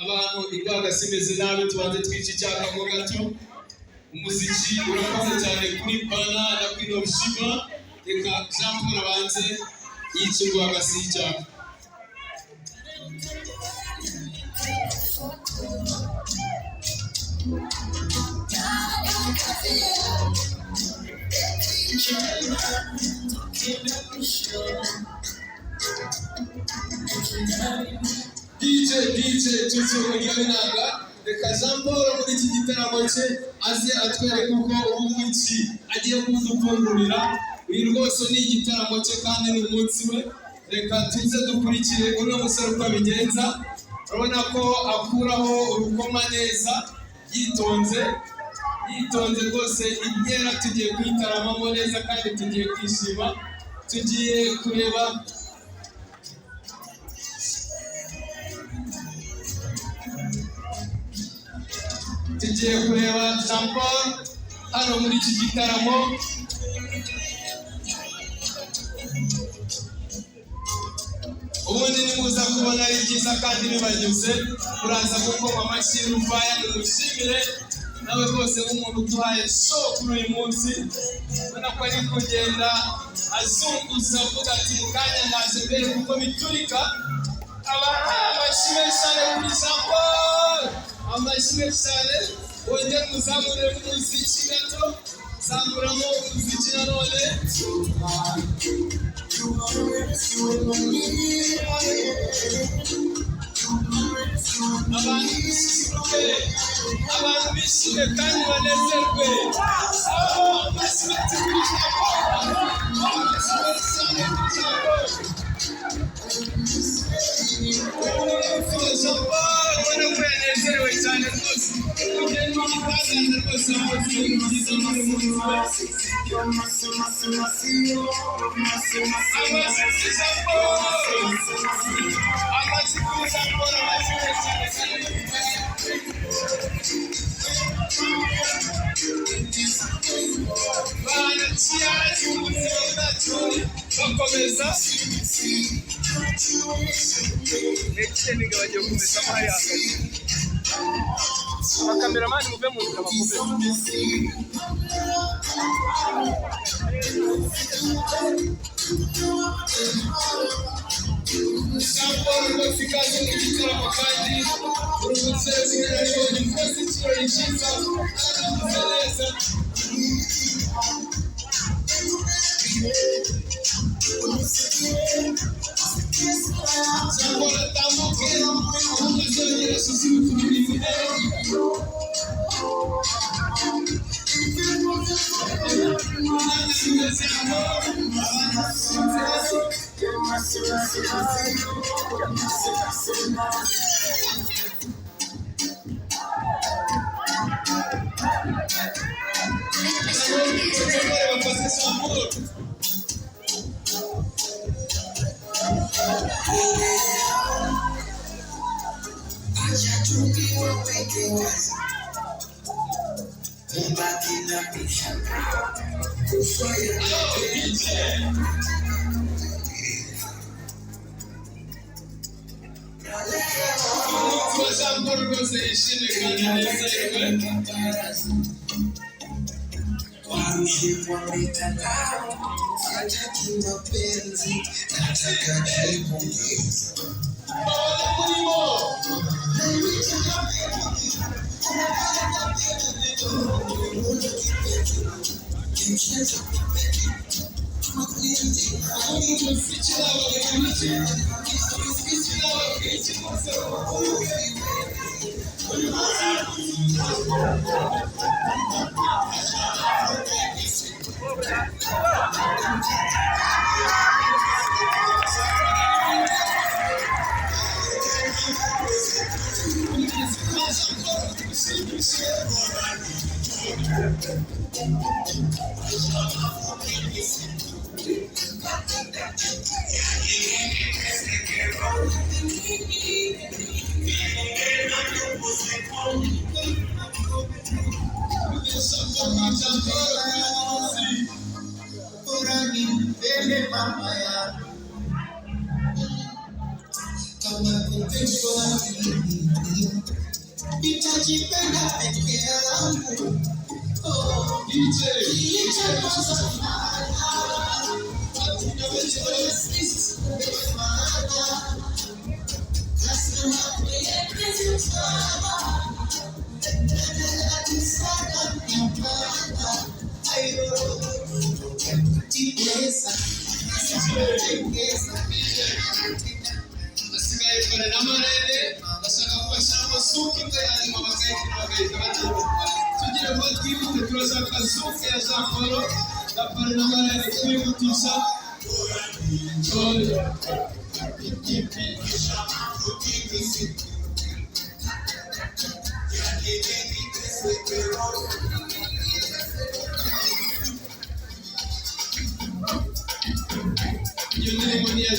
abantu Mbega simeze nabi tubanze twica icyaka mo gato umuziki urakoze cyane kuri bana na kwino bishima reka Jean Paul abanze yicurwa agasija DJ tuzi umugabinaga reka Jean Paul muri iki gitaramo cye aze atwereke uko umwiki agiye kudupfundurira uyu rwose ni igitaramo cye kandi ni umunsi we reka tuze dukurikire uno musore uko abigenza urabona ko akuraho urukoma neza yitonze rwose inkera tugiye kwitaramamo neza kandi tugiye kwishima tugiye kureba Jean Paul hano muri iki gitaramo ubundi nimuza kubona ari byiza kandi bibanyuze uraza gukoma amashyi y'urufaya mumushimire nawe rwose nk'umuntu uduhaye show kuri uyu munsi ubona ko ari kugenda azunguza avuga ati mu kanya ndaje mbere kuko biturika. Abahaye amashyi menshi cyane kuri Jean Paul, amashyi menshi cyane. Wongere muzamure umuziki gato, zamuramo umuziki nanone. Abantu bishimye kandi banezerwe. Amashyi menshi kuri Jean Paul, amashyi menshi cyane kuri Jean Paul. Jean Paul ubona ko yanezerewe cyane rwose. Umugeni w'igitangaza rwose wakoze ibintu byiza muri muri we. Amashyi kuri Jean Paul, amashyi kuri Jean Paul, amashyi menshi cyane banakiyaje ubuzima bwacu bakomeza. Ndetse bagiye gukomeza amahari hagati. Abakameramani muve mu nzira bakomeze. Jean Paul rwose ikaze mu gitaramo kandi uruhutse zinararibonye rwose ikirori cyiza kimeze neza. Jean Paul atambuke amazongera asusurutsa ibintu. Jean Paul rwose yishimye kandi anezerewe. Waruje mitandao hataki mapenzi, nataka kuipongeza.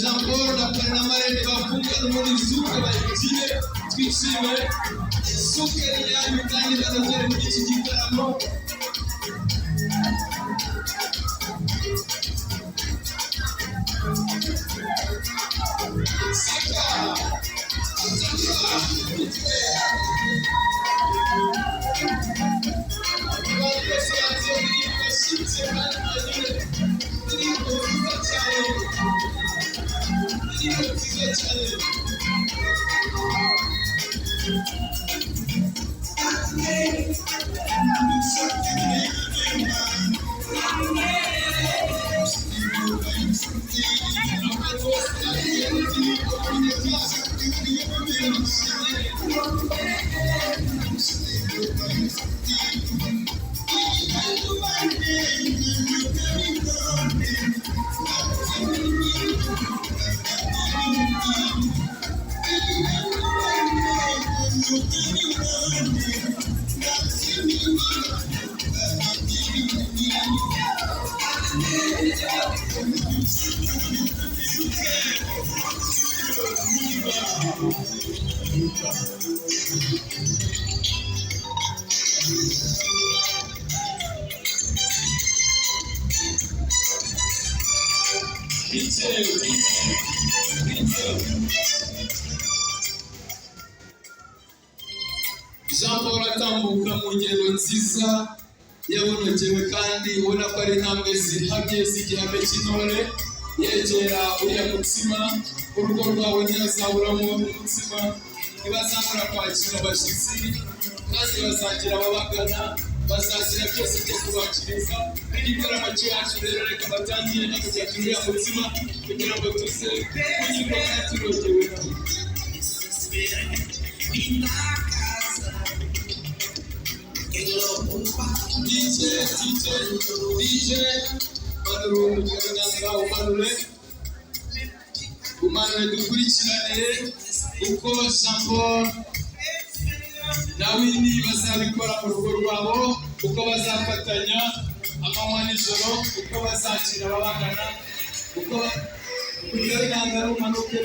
Jean Paul n'amarene bafungura muri zuke bagire twishime zuke yanyu kandi banagere muri iki gitaramo. Thank you. Jean Paul atambuka mu ngendo nziza yabonokewe kandi ubona ko ari intambwe zihabye z'igihame cy'intore yegera uriya mutsima urugo rwawe ntihazaburamo umutsima ntibazabura kwakira abashyitsi kandi bazagira ababagana bazagira byose byo kubakiriza n'igitaramo cyacu rero reka batangire no kujya kuri uriya mutsima kugira ngo tuze kunyurwa kandi turogewe nawe DJ manuru umugeni umanure dukurikirane uko Jean Paul nawe bazabikora mu rugo rwabo uko bazafatanya amanywa n'ijoro uko bazakira ababagana uko kugerageza umanuke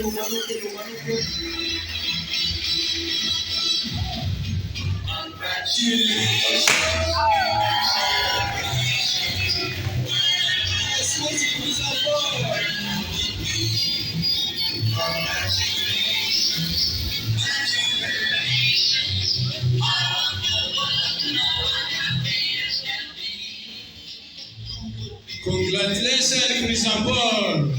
Congratulations kuri Jean Paul.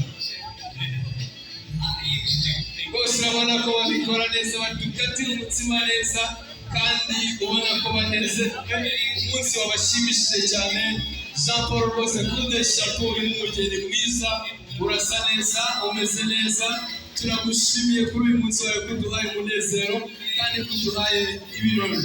Bose urabona ko babikora neza badukatira umutsima neza kandi ubona ko banezerewe umunsi wabashimishije cyane. Jean Paul rwose kudesha ko uri umugeni mwiza urasa neza umeze neza turagushimiye kuri uyu munsi wawe kuduhaye umunezero kandi kuduhaye ibirori.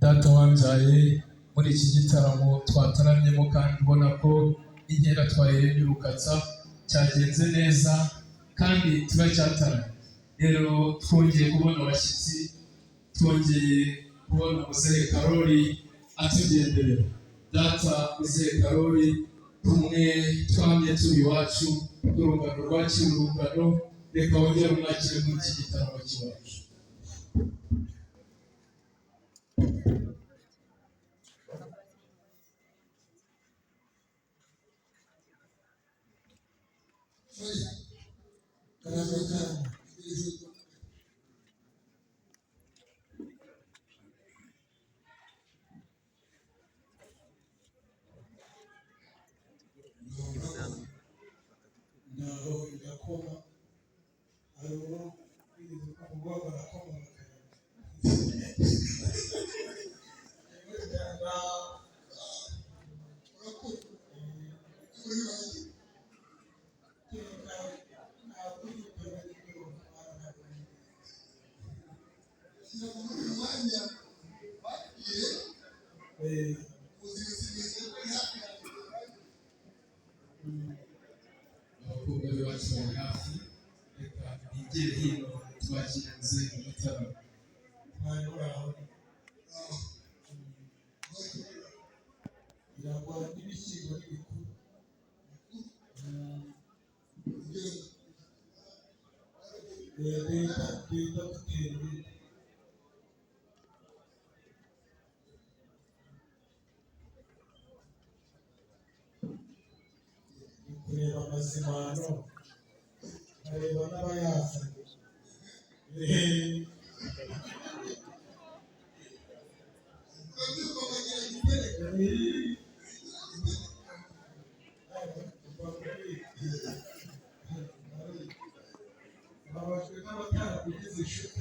Data wambyaye muri iki gitaramo twataramyemo kandi ubona ko inkera twayiremye urukatsa cyagenze neza kandi turacyataramye. Rero twongeye kubona abashyitsi, twongeye kubona muzehe Karoli atugenderera. Data muzehe Karoli tumwe twamye turi iwacu urungano rwakira urungano, reka wongere umwakire muri iki gitaramo cy'iwacu. hariho kwigeze kumugwa barakomoka abakobwa be bacu bari hafi reka bigere hino twakirenze igitaramo mwari muraho biragwa n'ibishyimbo n'ibikuru leta dutera ibiti ni kureba amazimano nkareba n'abayazanye babajwe n'abatarakugize inshuti